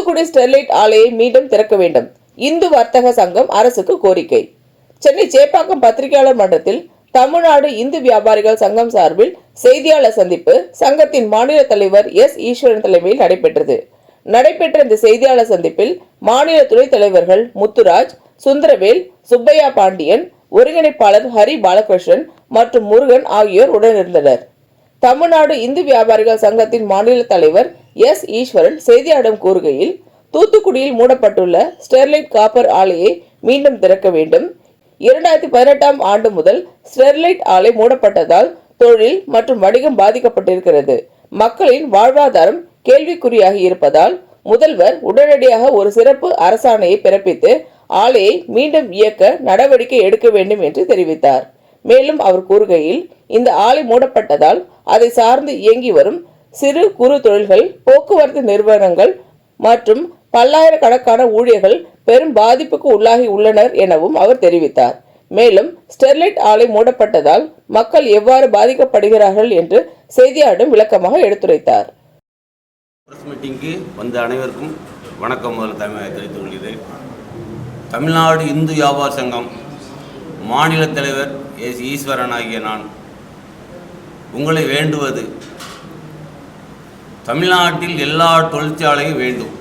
Thoothukudi Sterlite ஆலையை மீண்டும் திறக்க வேண்டும். இந்து வர்த்தக சங்கம் அரசுக்கு கோரிக்கை. சென்னை சேப்பாக்கம் பத்திரிகையாளர் மன்றத்தில் தமிழ்நாடு இந்து வியாபாரிகள் சங்கம் சார்பில் செய்தியாளர் சந்திப்பு சங்கத்தின் மாநில தலைவர் எஸ். ஈஸ்வரன் தலைமையில் நடைபெற்ற இந்த செய்தியாளர் சந்திப்பில் மாநில துணைத் தலைவர்கள் முத்துராஜ், சுந்தரவேல், சுப்பையா பாண்டியன், ஒருங்கிணைப்பாளர் ஹரி பாலகிருஷ்ணன் மற்றும் முருகன் ஆகியோர் உடனிருந்தனர். தமிழ்நாடு இந்து வியாபாரிகள் சங்கத்தின் மாநில தலைவர் எஸ். ஈஸ்வரன் செய்தியாளர்களிடம் கூறுகையில், தூத்துக்குடியில் மூடப்பட்டுள்ள ஸ்டெர்லைட் காப்பர் ஆலையை மீண்டும் திறக்க வேண்டும். 2018ஆம் ஆண்டு முதல் ஸ்டெர்லைட் ஆலை மூடப்பட்டதால் தொழில் மற்றும் வணிகம் பாதிக்கப்பட்டிருக்கிறது. மக்களின் வாழ்வாதாரம் கேள்விக்குறியாகி இருப்பதால் முதல்வர் உடனடியாக ஒரு சிறப்பு அரசாணையை பிறப்பித்து ஆலையை மீண்டும் இயக்க நடவடிக்கை எடுக்க வேண்டும் என்று தெரிவித்தார். மேலும் அவர் கூறுகையில், இந்த ஆலை மூடப்பட்டதால் அதை சார்ந்து இயங்கி வரும் சிறு குறு தொழில்கள், போக்குவரத்து நிறுவனங்கள் மற்றும் பல்லாயிரக்கணக்கான ஊழியர்கள் பெரும் பாதிப்புக்கு உள்ளாகி உள்ளனர் எனவும் அவர் தெரிவித்தார். மேலும் ஸ்டெர்லைட் ஆலை மூடப்பட்டதால் மக்கள் எவ்வாறு பாதிக்கப்படுகிறார்கள் என்று செய்தியாளரிடம் விளக்கமாக எடுத்துரைத்தார். மீட்டிங்கு வந்த அனைவருக்கும் வணக்கம். முதல்ல தெரிவித்துக் கொள்கிறேன். தமிழ்நாடு இந்து வியாபார சங்கம் மாநில தலைவர் எஸ். ஈஸ்வரன் ஆகிய நான் உங்களை வேண்டுவது, தமிழ்நாட்டில் எல்லா தொழிற்சாலையும் வேண்டும்.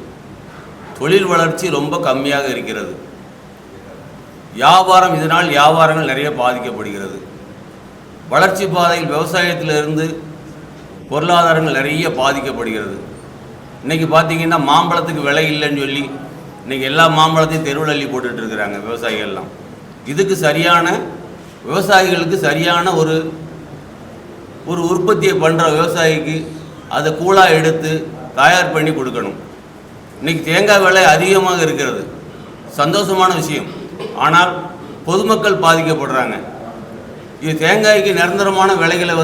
தொழில் வளர்ச்சி ரொம்ப கம்மியாக இருக்கிறது. இதனால் வியாபாரங்கள் நிறைய பாதிக்கப்படுகிறது. வளர்ச்சி பாதையில் விவசாயத்திலிருந்து பொருளாதாரங்கள் நிறைய பாதிக்கப்படுகிறது. இன்றைக்கி பார்த்திங்கன்னா மாம்பழத்துக்கு விலை இல்லைன்னு சொல்லி இன்றைக்கி எல்லா மாம்பழத்தையும் தெருவில் அள்ளி போட்டுட்டு இருக்கிறாங்க விவசாயிகள்லாம். இதுக்கு விவசாயிகளுக்கு சரியான ஒரு உற்பத்தியை பண்ணுற விவசாயிக்கு அதை கூழாக எடுத்து தயார் பண்ணி கொடுக்கணும். இன்றைக்கி தேங்காய் விலை அதிகமாக இருக்கிறது, சந்தோஷமான விஷயம். ஆனால் பொதுமக்கள் பாதிக்கப்படுறாங்க. இது தேங்காய்க்கு நிரந்தரமான விலைகளை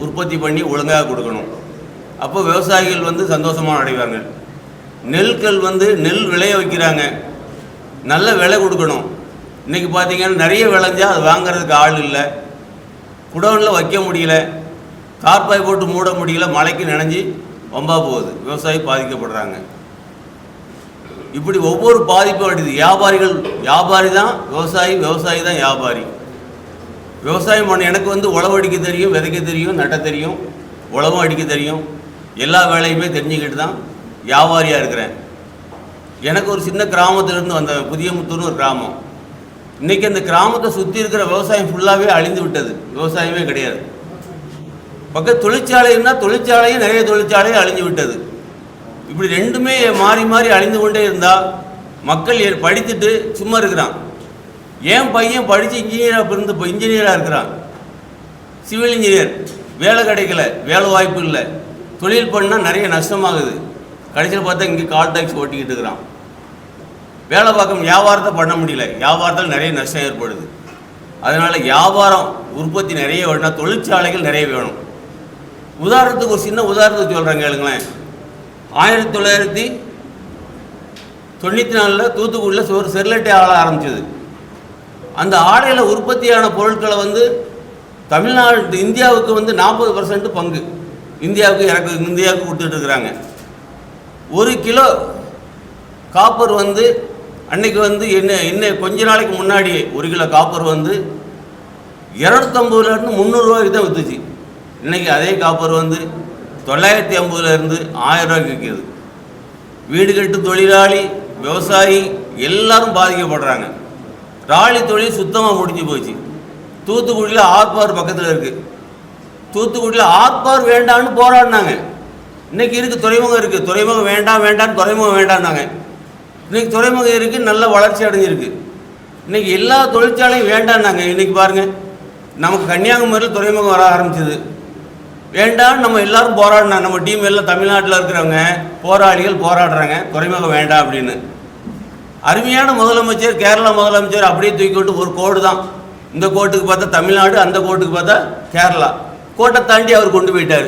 உற்பத்தி பண்ணி ஒழுங்காக கொடுக்கணும். அப்போ விவசாயிகள் சந்தோஷமாக அடைவார்கள். நெல்கள் நெல் விளைய வைக்கிறாங்க, நல்ல விலை கொடுக்கணும். இன்றைக்கி பார்த்திங்கன்னா நிறைய விளைஞ்சால் அது வாங்கிறதுக்கு ஆள் இல்லை, குடோனில் வைக்க முடியல, தார்பாய் போட்டு மூட முடியல, மழைக்கு நனைஞ்சி வம்பா போகுது, விவசாயி பாதிக்கப்படுறாங்க. இப்படி ஒவ்வொரு பாதிப்பும் அடிது. வியாபாரி தான் விவசாயி, விவசாயி தான் வியாபாரி. விவசாயம் பண்ண எனக்கு உழவு அடிக்க தெரியும், விதைக்க தெரியும், நட்ட தெரியும், உழவும் அடிக்க தெரியும். எல்லா வேலையுமே தெரிஞ்சுக்கிட்டு தான் வியாபாரியாக இருக்கிறேன். எனக்கு ஒரு சின்ன கிராமத்திலேருந்து வந்த புதியமுத்தூர்னு ஒரு கிராமம். இன்றைக்கி அந்த கிராமத்தை சுற்றி இருக்கிற விவசாயம் ஃபுல்லாகவே அழிந்து விட்டது. விவசாயமே கிடையாது. பக்கத்து தொழிற்சாலைன்னா தொழிற்சாலையும் நிறைய தொழிற்சாலையும் அழிஞ்சு விட்டது. இப்படி ரெண்டுமே மாறி மாறி அழிந்து கொண்டே இருந்தால் மக்கள் படித்துட்டு சும்மா இருக்கிறான். ஏன் பையன் படித்து இப்போ இன்ஜினியராக இருக்கிறான், சிவில் இன்ஜினியர், வேலை கிடைக்கல, வேலை வாய்ப்பு இல்லை, தொழில் பண்ணால் நிறைய நஷ்டமாகுது. கடைசியில் பார்த்தா இங்கே கால் டாக்ஸி ஓட்டிக்கிட்டு இருக்கிறான். வேலை பார்க்க வியாபாரத்தை பண்ண முடியல, வியாபாரத்தில் நிறைய நஷ்டம் ஏற்படுது. அதனால் வியாபாரம் உற்பத்தி நிறைய வேணும், தொழிற்சாலைகள் நிறைய வேணும். உதாரணத்துக்கு ஒரு சின்ன உதாரணத்துக்கு சொல்கிறேன் கேளுங்களேன். 1994 தூத்துக்குடியில் ஒரு ஸ்டெர்லைட் ஆலை ஆரம்பிச்சது. அந்த ஆலையில் உற்பத்தியான பொருட்களை தமிழ்நாடு இந்தியாவுக்கு 40% பங்கு இந்தியாவுக்கு கொடுத்துட்ருக்குறாங்க. 1 கிலோ காப்பர் அன்னைக்கு இன்னும் கொஞ்ச நாளைக்கு முன்னாடியே 1 கிலோ காப்பர் 250 300 ரூபாய்க்கு தான் விற்றுச்சு. இன்றைக்கி அதே காப்பர் 950 1000 ரூபாய்க்கு விற்கிது. வீடு கட்டு தொழிலாளி, விவசாயி எல்லாரும் பாதிக்கப்படுறாங்க. ராலி தொழில் சுத்தமாக முடிஞ்சு போச்சு. தூத்துக்குடியில் ஆர்பார் பக்கத்தில் இருக்குது. தூத்துக்குடியில் ஆர்பார் வேண்டான்னு போராடினாங்க. இன்றைக்கி இருக்குது, துறைமுகம் இருக்குது, துறைமுகம் வேண்டான்னு துறைமுகம் வேண்டான்னாங்க. இன்றைக்கி துறைமுகம் இருக்குது, நல்ல வளர்ச்சி அடைஞ்சிருக்கு. இன்றைக்கி எல்லா தொழிற்சாலையும் வேண்டான்னாங்க. இன்றைக்கி பாருங்கள், நமக்கு கன்னியாகுமரியில் துறைமுகம் வர ஆரம்பிச்சிது. வேண்டான்னு நம்ம எல்லோரும் போராடினாங்க. நம்ம டீம் எல்லாம் தமிழ்நாட்டில் இருக்கிறவங்க போராளிகள் போராடுறாங்க, துறைமுகம் வேண்டாம் அப்படின்னு. அருமையான முதலமைச்சர், கேரளா முதலமைச்சர் அப்படியே தூக்கிவிட்டு ஒரு கோடு தான். இந்த கோட்டுக்கு பார்த்தா தமிழ்நாடு, அந்த கோட்டுக்கு பார்த்தா கேரளா. கோட்டை தாண்டி அவர் கொண்டு போயிட்டார்.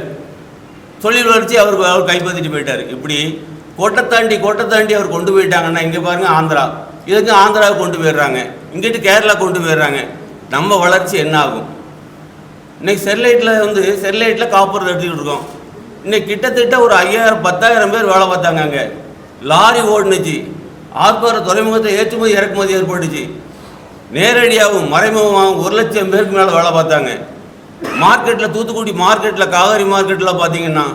தொழில் வளர்ச்சி அவர் கைப்பற்றிட்டு போயிட்டார். இப்படி கோட்டை தாண்டி அவர் கொண்டு போயிட்டாங்கன்னா இங்கே பாருங்கள் ஆந்திரா, இதுக்கு ஆந்திராவை கொண்டு போயிடுறாங்க, இங்கிட்டு கேரளா கொண்டு போயிடுறாங்க. நம்ம வளர்ச்சி என்ன ஆகும்? இன்றைக்கி ஸ்டெர்லைட்டில் காப்பர் எடுத்துக்கிட்டு இருக்கோம். இன்றைக்கி கிட்டத்தட்ட ஒரு 5000 10,000 பேர் வேலை பார்த்தாங்க. அங்கே லாரி ஓடுனுச்சு, ஆர்ப்பார துறைமுகத்தை ஏற்றுமதி இறக்குமதி ஏற்பட்டுச்சு. நேரடியாகவும் மறைமுகமாகவும் 1 லட்சம் பேருக்கு மேலே வேலை பார்த்தாங்க. மார்க்கெட்டில், தூத்துக்குடி மார்க்கெட்டில், காவேரி மார்க்கெட்டில் பார்த்தீங்கன்னா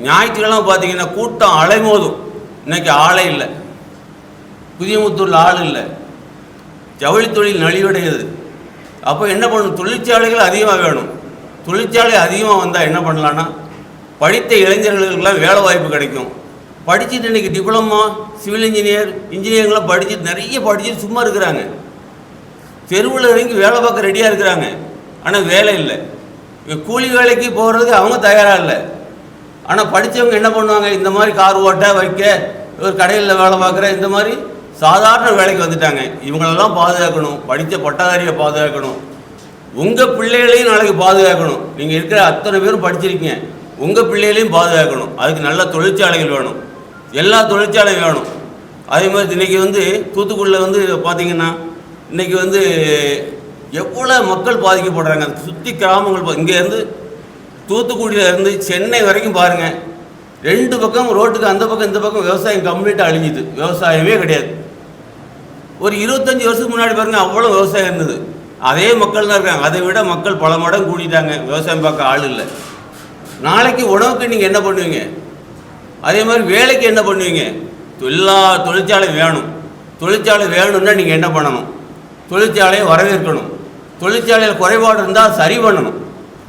ஞாயிற்றுக்கிழமை பார்த்தீங்கன்னா கூட்டம் அலைமோதும். இன்றைக்கி ஆளே இல்லை, புதியமுத்தூரில் ஆள் இல்லை, ஜவுளி தொழில் நலிவடையுது. அப்போ என்ன பண்ணணும்? தொழிற்சாலைகள் அதிகமாக வேணும். தொழிற்சாலை அதிகமாக வந்தால் என்ன பண்ணலான்னா, படித்த இளைஞர்களுக்கெல்லாம் வேலை வாய்ப்பு கிடைக்கும். படிச்சுட்டு இன்றைக்கி டிப்ளமா, சிவில் இன்ஜினியரிங்லாம் படிச்சுட்டு நிறைய படிச்சுட்டு சும்மா இருக்கிறாங்க. தெருவில் இறங்கி வேலை பார்க்க ரெடியாக இருக்கிறாங்க, ஆனால் வேலை இல்லை. கூலி வேலைக்கு போகிறதுக்கு அவங்க தயாராக இல்லை. ஆனால் படித்தவங்க என்ன பண்ணுவாங்க? இந்த மாதிரி கார் ஓட்ட வைக்க, ஒரு கடையில் வேலை பார்க்குற, இந்த மாதிரி சாதாரண வேலைக்கு வந்துட்டாங்க. இவங்களெல்லாம் பாதுகாக்கணும், படித்த பட்டதாரியை பாதுகாக்கணும், உங்கள் பிள்ளைகளையும் நாளைக்கு பாதுகாக்கணும். நீங்கள் இருக்கிற அத்தனை பேரும் படிச்சிருக்கீங்க, உங்கள் பிள்ளைகளையும் பாதுகாக்கணும். அதுக்கு நல்ல தொழிற்சாலைகள் வேணும், எல்லா தொழிற்சாலையும் வேணும். அதே மாதிரி இன்றைக்கி தூத்துக்குடியில் பார்த்திங்கன்னா இன்றைக்கி எவ்வளோ மக்கள் பாதிக்கப்படுறாங்க. சுற்றி கிராமங்கள், இங்கேருந்து தூத்துக்குடியிலேருந்து சென்னை வரைக்கும் பாருங்கள், 2 பக்கம் ரோட்டுக்கு அந்த பக்கம் இந்த பக்கம் விவசாயம் கம்ப்ளீட்டாக அழிஞ்சிது. விவசாயமே கிடையாது. ஒரு 25 வருஷத்துக்கு முன்னாடி பாருங்கள், அவ்வளோ விவசாயம் இருந்தது. அதே மக்கள் தான் இருக்காங்க. அதை விட மக்கள் பல மடங்கு கூட்டிட்டாங்க. விவசாயம் பார்க்க ஆள் இல்லை. நாளைக்கு உணவுக்கு நீங்கள் என்ன பண்ணுவீங்க? அதே மாதிரி வேலைக்கு என்ன பண்ணுவீங்க? எல்லா தொழிற்சாலையும் வேணும். தொழிற்சாலை வேணும்னா நீங்கள் என்ன பண்ணணும்? தொழிற்சாலையை வரவேற்கணும். தொழிற்சாலையில் குறைபாடு இருந்தால் சரி பண்ணணும்.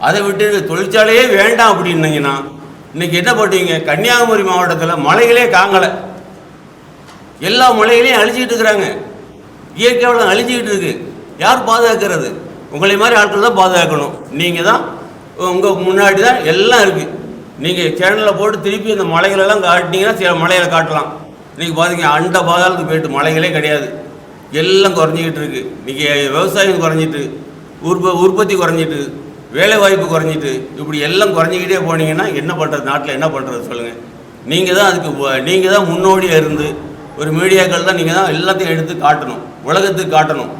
அதை விட்டு தொழிற்சாலையே வேண்டாம் அப்படின்னீங்கன்னா இன்றைக்கி என்ன பண்ணுவீங்க? கன்னியாகுமரி மாவட்டத்தில் மலைகளே காங்கலை, எல்லா மலைகளையும் அழிச்சிக்கிட்டு இருக்கிறாங்க. இயற்கை வளம் அழிஞ்சிக்கிட்டு இருக்கு. யார் பாதுகாக்கிறது? உங்களை மாதிரி ஆட்கள் தான் பாதுகாக்கணும். நீங்கள் தான், உங்கள் முன்னாடி தான் எல்லாம் இருக்குது. நீங்கள் சேனலில் போட்டு திருப்பி இந்த மலைகளெல்லாம் காட்டினீங்கன்னா சில மலைகளை காட்டலாம். இன்றைக்கி பார்த்தீங்க, அண்ட பாதாளத்துக்கு போயிட்டு மலைகளே கிடையாது, எல்லாம் குறைஞ்சிக்கிட்டு இருக்குது. இன்றைக்கி விவசாயம் குறைஞ்சிட்டு, உற்பத்தி குறைஞ்சிட்டு, வேலை வாய்ப்பு குறைஞ்சிட்டு, இப்படி எல்லாம் குறைஞ்சிக்கிட்டே போனீங்கன்னா என்ன பண்ணுறது? நாட்டில் என்ன பண்ணுறது சொல்லுங்கள்? நீங்கள் தான் நீங்கள் தான் முன்னோடியாக இருந்து, ஒரு மீடியாக்கள் தான் நீங்கள் தான் எல்லாத்தையும் எடுத்து காட்டணும், உலகத்துக்கு காட்டணும்.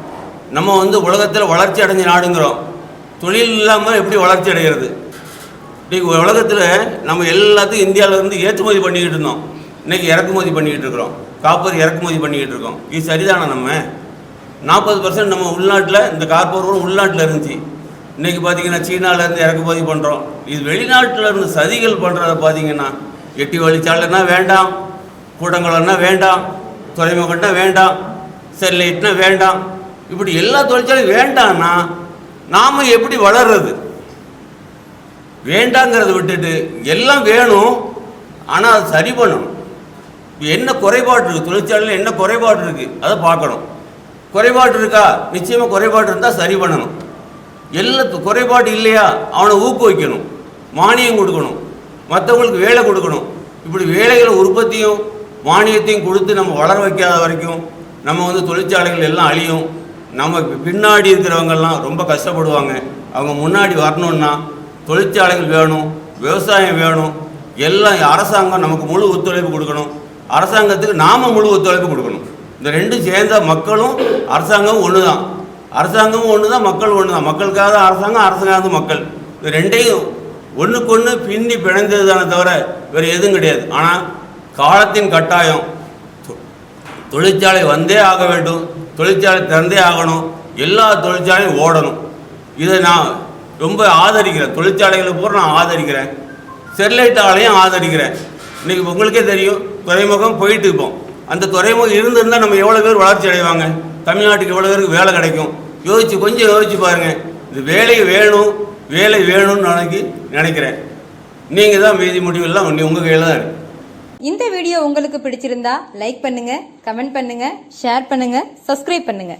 நம்ம உலகத்தில் வளர்ச்சி அடைஞ்ச நாடுங்கிறோம். தொழில் இல்லாமல் எப்படி வளர்ச்சி அடைகிறது? இன்றைக்கி உலகத்தில் நம்ம எல்லாத்தையும் இந்தியாவிலேருந்து ஏற்றுமதி பண்ணிக்கிட்டு இருந்தோம், இன்றைக்கி இறக்குமதி பண்ணிக்கிட்டு இருக்கிறோம். காப்பர் இறக்குமதி பண்ணிக்கிட்டு இருக்கோம். இது சரிதானே? நம்ம 40% நம்ம உள்நாட்டில், இந்த கார்போர் உள்நாட்டில் இருந்துச்சு. இன்றைக்கி பார்த்திங்கன்னா சீனாவிலேருந்து இறக்குமதி பண்ணுறோம். இது வெளிநாட்டில் இருந்து சதிகள் பண்ணுறத பார்த்திங்கன்னா, 8 வழிச்சாலைன்னா வேண்டாம், கூட்டங்குளம்னா வேண்டாம், துறைமுகம்னா வேண்டாம், ஸ்டெர்லைட்னா வேண்டாம், இப்படி எல்லா தொழிற்சாலையும் வேண்டாம்னா நாம் எப்படி வளர்றது? வேண்டாங்கிறத விட்டுட்டு எல்லாம் வேணும், ஆனால் அது சரி பண்ணணும். என்ன குறைபாடு இருக்குது தொழிற்சாலையில்? என்ன குறைபாடு இருக்குது அதை பார்க்கணும். குறைபாடு இருக்கா? நிச்சயமாக குறைபாடு இருந்தால் சரி பண்ணணும். குறைபாடு இல்லையா, அவனை ஊக்குவிக்கணும், மானியம் கொடுக்கணும், மற்றவங்களுக்கு வேலை கொடுக்கணும். இப்படி வேலைகளை உற்பத்தியும் மானியத்தையும் கொடுத்து நம்ம வளர வைக்காத வரைக்கும் நம்ம தொழிற்சாலைகள் எல்லாம் அழியும். நம்ம பின்னாடி இருக்கிறவங்கெல்லாம் ரொம்ப கஷ்டப்படுவாங்க. அவங்க முன்னாடி வரணுன்னா தொழிற்சாலைகள் வேணும், விவசாயம் வேணும், எல்லாம் அரசாங்கம் நமக்கு முழு ஒத்துழைப்பு கொடுக்கணும். அரசாங்கத்துக்கு நாம் முழு ஒத்துழைப்பு கொடுக்கணும். இந்த ரெண்டும் சேர்ந்த மக்களும் அரசாங்கமும் ஒன்று தான். அரசாங்கமும் ஒன்று தான், மக்கள் ஒன்று தான். மக்களுக்காக தான் அரசாங்கம், அரசாங்காக மக்கள். இந்த ரெண்டையும் ஒன்றுக்கு ஒன்று பின்னி பிணைந்தது தானே தவிர வேறு எதுவும் கிடையாது. ஆனால் காலத்தின் கட்டாயம், தொழிற்சாலை வந்தே ஆக வேண்டும், தொழிற்சாலை திறந்தே ஆகணும், எல்லா தொழிற்சாலையும் ஓடணும். இதை நான் ரொம்ப ஆதரிக்கிறேன். தொழிற்சாலைகளை பூரா நான் ஆதரிக்கிறேன், ஸ்டெர்லைட் ஆலையும் ஆதரிக்கிறேன். இன்றைக்கி உங்களுக்கே தெரியும், துறைமுகம் போயிட்டு இருப்போம். அந்த துறைமுகம் இருந்திருந்தால் நம்ம எவ்வளோ பேர் வளர்ச்சி அடைவாங்க, தமிழ்நாட்டுக்கு எவ்வளோ பேருக்கு வேலை கிடைக்கும். கொஞ்சம் யோசிச்சு பாருங்கள். இது வேலை வேணும்னு நினைக்கிறேன். நீங்கள் தான் மீதி முடிவெல்லாம் உங்கள் கையில் தான் இருக்கு. இந்த வீடியோ உங்களுக்கு பிடிச்சிருந்தா லைக் பண்ணுங்க, கமெண்ட் பண்ணுங்க, ஷேர் பண்ணுங்க, சப்ஸ்கிரைப் பண்ணுங்க.